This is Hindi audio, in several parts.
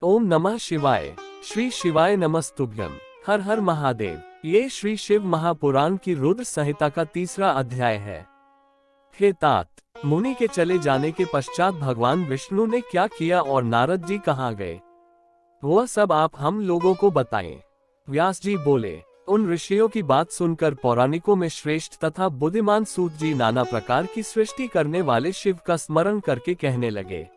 ओम नमः शिवाय। श्री शिवाय नमस्तुभ्यम। हर हर महादेव। ये श्री शिव महापुराण की रुद्र संहिता का तीसरा अध्याय है। हे तात, मुनि के चले जाने के पश्चात भगवान विष्णु ने क्या किया और नारद जी कहाँ गए, वह सब आप हम लोगों को बताएं। व्यास जी बोले, उन ऋषियों की बात सुनकर पौराणिकों में श्रेष्ठ तथा बुद्धिमान सूत जी नाना प्रकार की सृष्टि करने वाले शिव का स्मरण करके कहने लगे।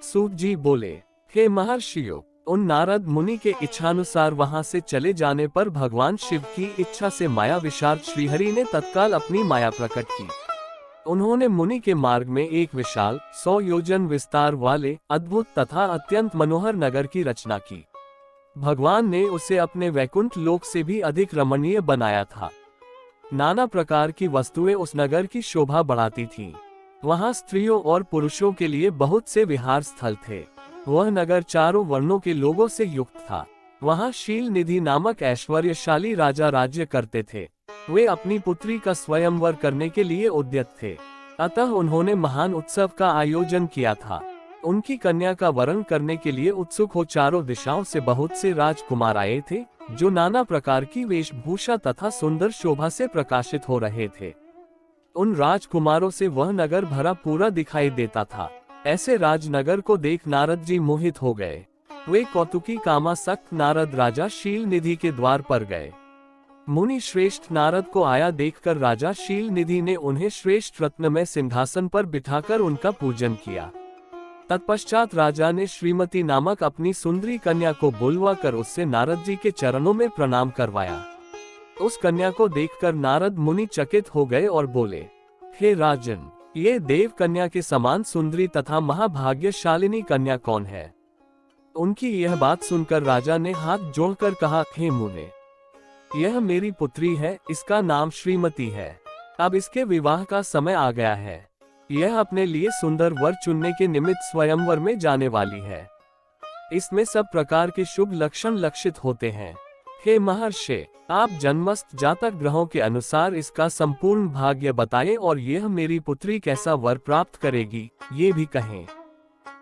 सूत जी बोले, हे महर्षियों, उन नारद मुनि के इच्छानुसार वहां से चले जाने पर भगवान शिव की इच्छा से माया विशारद श्रीहरि ने तत्काल अपनी माया प्रकट की। उन्होंने मुनि के मार्ग में एक विशाल 100 योजन विस्तार वाले अद्भुत तथा अत्यंत मनोहर नगर की रचना की। भगवान ने उसे अपने वैकुंठ लोक से भी अधिक रमणीय बनाया था। नाना प्रकार की वस्तुएं उस नगर की शोभा बढ़ाती थीं। वहां स्त्रियों और पुरुषों के लिए बहुत से विहार स्थल थे। वह नगर चारों वर्णों के लोगों से युक्त था। वहां शील निधि नामक ऐश्वर्यशाली राजा राज्य करते थे। वे अपनी पुत्री का स्वयंवर करने के लिए उद्यत थे, अतः उन्होंने महान उत्सव का आयोजन किया था। उनकी कन्या का वरण करने के लिए उत्सुक हो चारों दिशाओं से बहुत से राजकुमार आए थे, जो नाना प्रकार की वेशभूषा तथा सुंदर शोभा से प्रकाशित हो रहे थे। उन राजकुमारों से वह नगर भरा पूरा दिखाई देता था। ऐसे राजनगर को देख नारद जी मोहित हो गए। वे कौतुकी कामासक्त नारद राजा शील निधि के द्वार पर गए। मुनि श्रेष्ठ नारद को आया देखकर राजा शील निधि ने उन्हें श्रेष्ठ रत्नमय सिंहासन पर बिठाकर उनका पूजन किया। तत्पश्चात राजा ने श्रीमती नामक अपनी सुंदरी कन्या को बुलवा कर उससे नारद जी के चरणों में प्रणाम करवाया। उस कन्या को देखकर नारद मुनि चकित हो गए और बोले, हे राजन, ये देव कन्या के समान सुंदरी तथा महाभाग्यशालिनी कन्या कौन है? उनकी यह बात सुनकर राजा ने हाथ जोड़कर कहा, हे मुने, यह मेरी पुत्री है, इसका नाम श्रीमती है। अब इसके विवाह का समय आ गया है। यह अपने लिए सुंदर वर चुनने के निमित्त स्वयंवर में जाने वाली है। इसमें सब प्रकार के शुभ लक्षण लक्षित होते हैं। हे महर्षि, आप जन्मस्थ जातक ग्रहों के अनुसार इसका संपूर्ण भाग्य बताएं और यह मेरी पुत्री कैसा वर प्राप्त करेगी, ये भी कहें।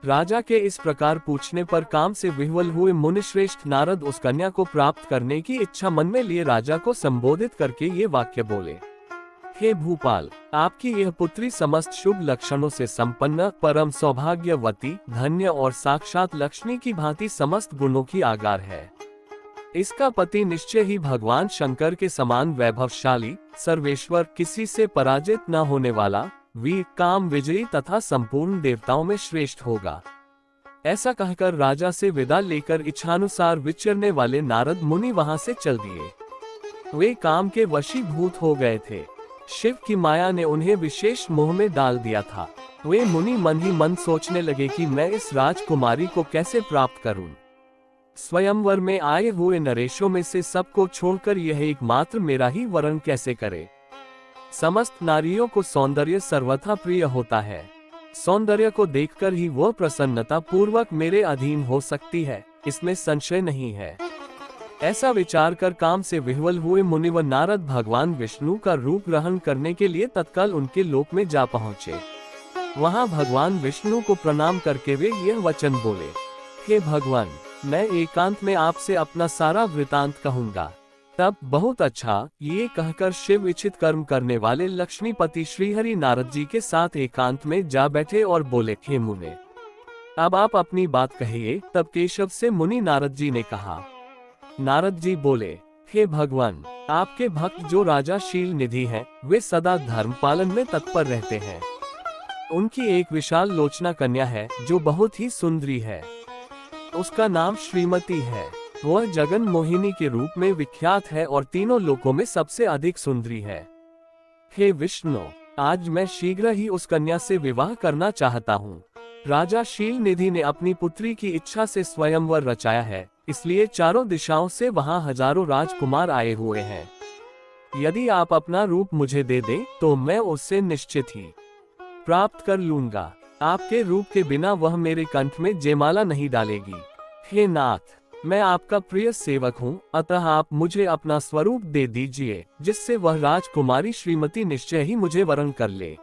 राजा के इस प्रकार पूछने पर काम से विह्वल हुए मुनिश्रेष्ठ नारद उस कन्या को प्राप्त करने की इच्छा मन में लिए राजा को संबोधित करके ये वाक्य बोले, हे भूपाल, आपकी यह पुत्री समस्त शुभ लक्षणों से संपन्न, परम सौभाग्यवती, धन्य और साक्षात लक्ष्मी की भांति समस्त गुणों की आगार है। इसका पति निश्चय ही भगवान शंकर के समान वैभवशाली, सर्वेश्वर, किसी से पराजित न होने वाला, वीर, काम विजयी तथा संपूर्ण देवताओं में श्रेष्ठ होगा। ऐसा कहकर राजा से विदा लेकर इच्छानुसार विचरने वाले नारद मुनि वहां से चल दिए। वे काम के वशीभूत हो गए थे। शिव की माया ने उन्हें विशेष मोह में डाल दिया था। वे मुनि मन ही मन सोचने लगे कि मैं इस राजकुमारी को कैसे प्राप्त करूं। स्वयंवर में आए हुए नरेशों में से सबको छोड़कर यह एकमात्र मेरा ही वरण कैसे करे। समस्त नारियों को सौंदर्य सर्वथा प्रिय होता है। सौंदर्य को देखकर ही वह प्रसन्नता पूर्वक मेरे अधीन हो सकती है, इसमें संशय नहीं है। ऐसा विचार कर काम से विह्वल हुए मुनिवर नारद भगवान विष्णु का रूप ग्रहण करने के लिए तत्काल उनके लोक में जा पहुँचे। वहाँ भगवान विष्णु को प्रणाम करके वे यह वचन बोले, हे भगवान, मैं एकांत में आपसे अपना सारा वृतांत कहूंगा। तब बहुत अच्छा, ये कहकर शिव इच्छित कर्म करने वाले लक्ष्मीपति श्रीहरि नारद जी के साथ एकांत में जा बैठे और बोले, हे मुने, अब आप अपनी बात कहिए। तब केशव से मुनि नारद जी ने कहा। नारद जी बोले, हे भगवान, आपके भक्त जो राजा शील निधि हैं, वे सदा धर्म पालन में तत्पर रहते हैं। उनकी एक विशाल लोचना कन्या है जो बहुत ही सुंदरी है। उसका नाम श्रीमती है। वह जगन मोहिनी के रूप में विख्यात है और तीनों लोकों में सबसे अधिक सुंदरी है। हे विष्णु, आज मैं शीघ्र ही उस कन्या से विवाह करना चाहता हूँ। राजा शील निधि ने अपनी पुत्री की इच्छा से स्वयंवर रचाया है, इसलिए चारों दिशाओं से वहाँ हजारों राजकुमार आए हुए हैं। यदि आप अपना रूप मुझे दे दें तो मैं उससे निश्चित ही प्राप्त कर लूंगा। आपके रूप के बिना वह मेरे कंठ में जयमाला नहीं डालेगी। हे नाथ, मैं आपका प्रिय सेवक हूँ, अतः आप मुझे अपना स्वरूप दे दीजिए, जिससे वह राजकुमारी श्रीमती निश्चय ही मुझे वरण कर ले।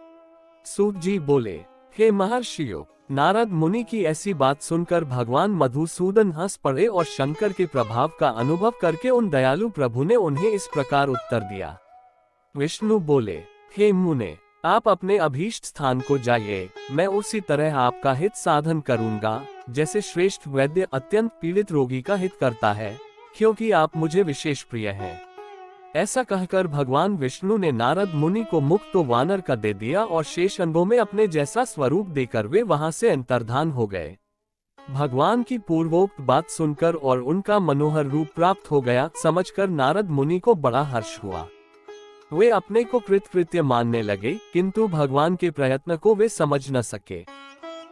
सूत जी बोले, हे महर्षियों, नारद मुनि की ऐसी बात सुनकर भगवान मधुसूदन हंस पड़े और शंकर के प्रभाव का अनुभव करके उन दयालु प्रभु ने उन्हें इस प्रकार उत्तर दिया। विष्णु बोले, हे मुने, आप अपने अभीष्ट स्थान को जाइए, मैं उसी तरह आपका हित साधन करूंगा जैसे श्रेष्ठ वैद्य अत्यंत पीड़ित रोगी का हित करता है, क्योंकि आप मुझे विशेष प्रिय हैं। ऐसा कहकर भगवान विष्णु ने नारद मुनि को मुख तो वानर का दे दिया और शेष अंगों में अपने जैसा स्वरूप देकर वे वहां से अंतर्धान हो गए। भगवान की पूर्वोक्त बात सुनकर और उनका मनोहर रूप प्राप्त हो गया समझकर नारद मुनि को बड़ा हर्ष हुआ। वे अपने को कृतकृत्य मानने लगे, किंतु भगवान के प्रयत्न को वे समझ न सके।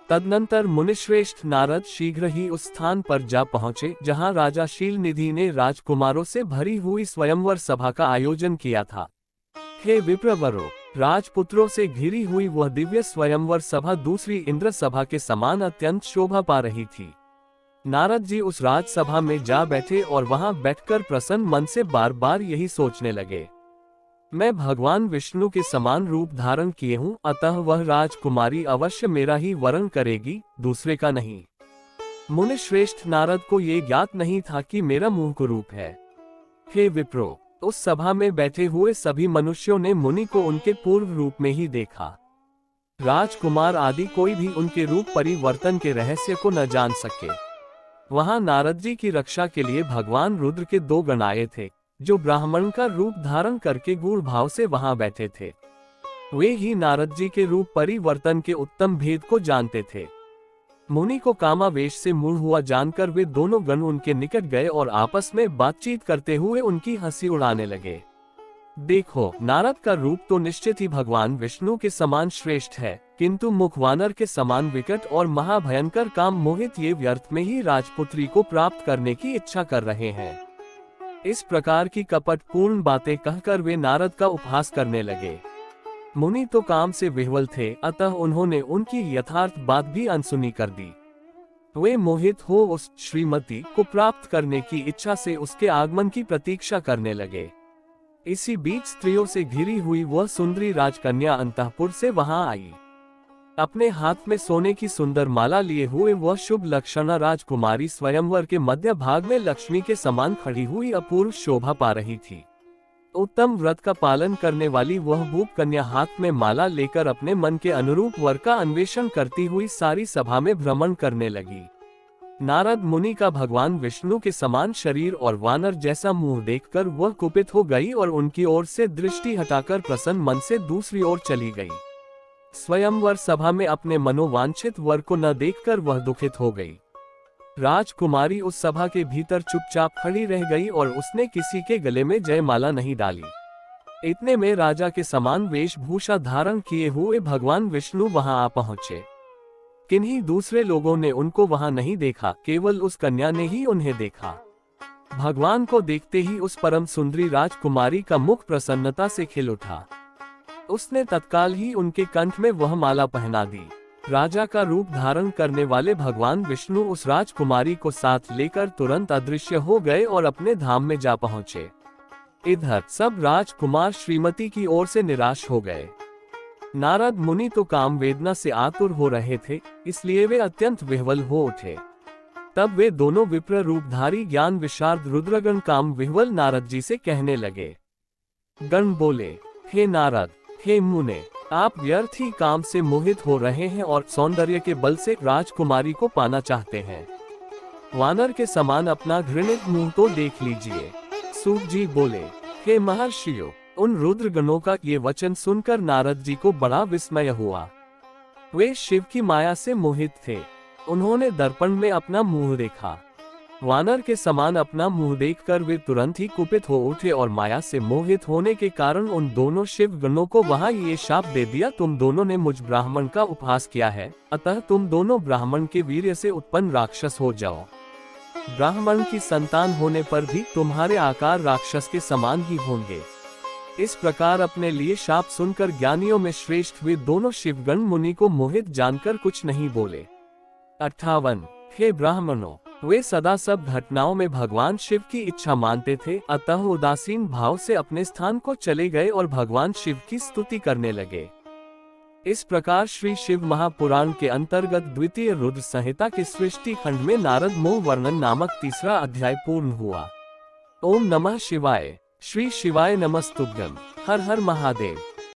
तदनंतर मुनिश्रेष्ठ नारद शीघ्र ही उस स्थान पर जा पहुंचे जहां राजा शीलनिधि ने राजकुमारों से भरी हुई स्वयंवर सभा का आयोजन किया था। हे विप्रवरों, राजपुत्रों से घिरी हुई वह दिव्य स्वयंवर सभा दूसरी इंद्र सभा के समान अत्यंत शोभा पा रही थी। नारद जी उस राजसभा में जा बैठे और वहां बैठकर प्रसन्न मन से बार बार यही सोचने लगे, मैं भगवान विष्णु के समान रूप धारण किए हूँ, अतः वह राजकुमारी अवश्य मेरा ही वरण करेगी, दूसरे का नहीं। मुनि श्रेष्ठ नारद को ये ज्ञात नहीं था कि मेरा मुंह कुरूप है। हे विप्रो, उस सभा में बैठे हुए सभी मनुष्यों ने मुनि को उनके पूर्व रूप में ही देखा। राजकुमार आदि कोई भी उनके रूप परिवर्तन के रहस्य को न जान सके। वहां नारद जी की रक्षा के लिए भगवान रुद्र के 2 गण आए थे, जो ब्राह्मण का रूप धारण करके गूढ़ भाव से वहां बैठे थे। वे ही नारद जी के रूप परिवर्तन के उत्तम भेद को जानते थे। मुनि को कामावेश से मूढ़ हुआ जानकर वे दोनों गण उनके निकट गए और आपस में बातचीत करते हुए उनकी हंसी उड़ाने लगे। देखो, नारद का रूप तो निश्चित ही भगवान विष्णु के समान श्रेष्ठ है, किंतु मुख वानर के समान विकट और महाभयंकर काम मोहित ये व्यर्थ में ही राजपुत्री को प्राप्त करने की इच्छा कर रहे हैं। इस प्रकार की कपटपूर्ण बातें कहकर वे नारद का उपहास करने लगे। मुनि तो काम से विह्वल थे, अतः उन्होंने उनकी यथार्थ बात भी अनसुनी कर दी। वे मोहित हो उस श्रीमती को प्राप्त करने की इच्छा से उसके आगमन की प्रतीक्षा करने लगे। इसी बीच स्त्रियों से घिरी हुई वह सुंदरी राजकन्या अंतःपुर से वहां आई। अपने हाथ में सोने की सुंदर माला लिए हुए वह शुभ लक्षणा राजकुमारी स्वयंवर के मध्य भाग में लक्ष्मी के समान खड़ी हुई अपूर्व शोभा पा रही थी। उत्तम व्रत का पालन करने वाली वह भूप कन्या हाथ में माला लेकर अपने मन के अनुरूप वर का अन्वेषण करती हुई सारी सभा में भ्रमण करने लगी। नारद मुनि का भगवान विष्णु के समान शरीर और वानर जैसा मुंह देखकर वह कुपित हो गई और उनकी ओर से दृष्टि हटाकर प्रसन्न मन से दूसरी ओर चली गई। स्वयंवर सभा में अपने मनोवांछित वर को न देखकर वह दुखित हो गई। राजकुमारी उस सभा के भीतर चुपचाप खड़ी रह गई और उसने किसी के गले में जयमाला नहीं डाली। इतने में राजा के समान वेशभूषा धारण किए हुए भगवान विष्णु वहां आ पहुंचे। किन्हीं दूसरे लोगों ने उनको वहां नहीं देखा, केवल उस कन्या ने ही उन्हें देखा। भगवान को देखते ही उस परम सुंदरी राजकुमारी का मुख प्रसन्नता से खिल उठा। उसने तत्काल ही उनके कंठ में वह माला पहना दी। राजा का रूप धारण करने वाले भगवान विष्णु उस राजकुमारी को साथ लेकर तुरंत अदृश्य हो गए और अपने धाम में जा पहुंचे। इधर सब राजकुमार श्रीमती की ओर से निराश हो गए। नारद मुनि तो काम वेदना से आतुर हो रहे थे, इसलिए वे अत्यंत विह्वल हो उठे। तब वे दोनों विप्र रूपधारी ज्ञान विशारद रुद्रगण काम विह्वल नारद जी से कहने लगे। गण बोले, हे नारद, हे मुने, आप व्यर्थ ही काम से मोहित हो रहे हैं और सौंदर्य के बल से राजकुमारी को पाना चाहते हैं। वानर के समान अपना घृणित मुंह तो देख लीजिए। सूत जी बोले, हे महर्षियों, उन रुद्रगणों का ये वचन सुनकर नारद जी को बड़ा विस्मय हुआ। वे शिव की माया से मोहित थे। उन्होंने दर्पण में अपना मुंह देखा। वानर के समान अपना मुंह देखकर वे तुरंत ही कुपित हो उठे और माया से मोहित होने के कारण उन दोनों शिव गणों को वहां ये शाप दे दिया, तुम दोनों ने मुझ ब्राह्मण का उपहास किया है, अतः तुम दोनों ब्राह्मण के वीर्य से उत्पन्न राक्षस हो जाओ। ब्राह्मण की संतान होने पर भी तुम्हारे आकार राक्षस के समान ही होंगे। इस प्रकार अपने लिए शाप सुनकर ज्ञानियों में श्रेष्ठ वे दोनों शिवगण मुनि को मोहित जानकर कुछ नहीं बोले। 58 हे ब्राह्मणों, वे सदा सब घटनाओं में भगवान शिव की इच्छा मानते थे, अतः उदासीन भाव से अपने स्थान को चले गए और भगवान शिव की स्तुति करने लगे। इस प्रकार श्री शिव महापुराण के अंतर्गत द्वितीय रुद्र संहिता के सृष्टि खंड में नारद मोह वर्णन नामक तीसरा अध्याय पूर्ण हुआ। ओम नमः शिवाय। श्री शिवाय नमस्तुभ्यं। हर हर महादेव।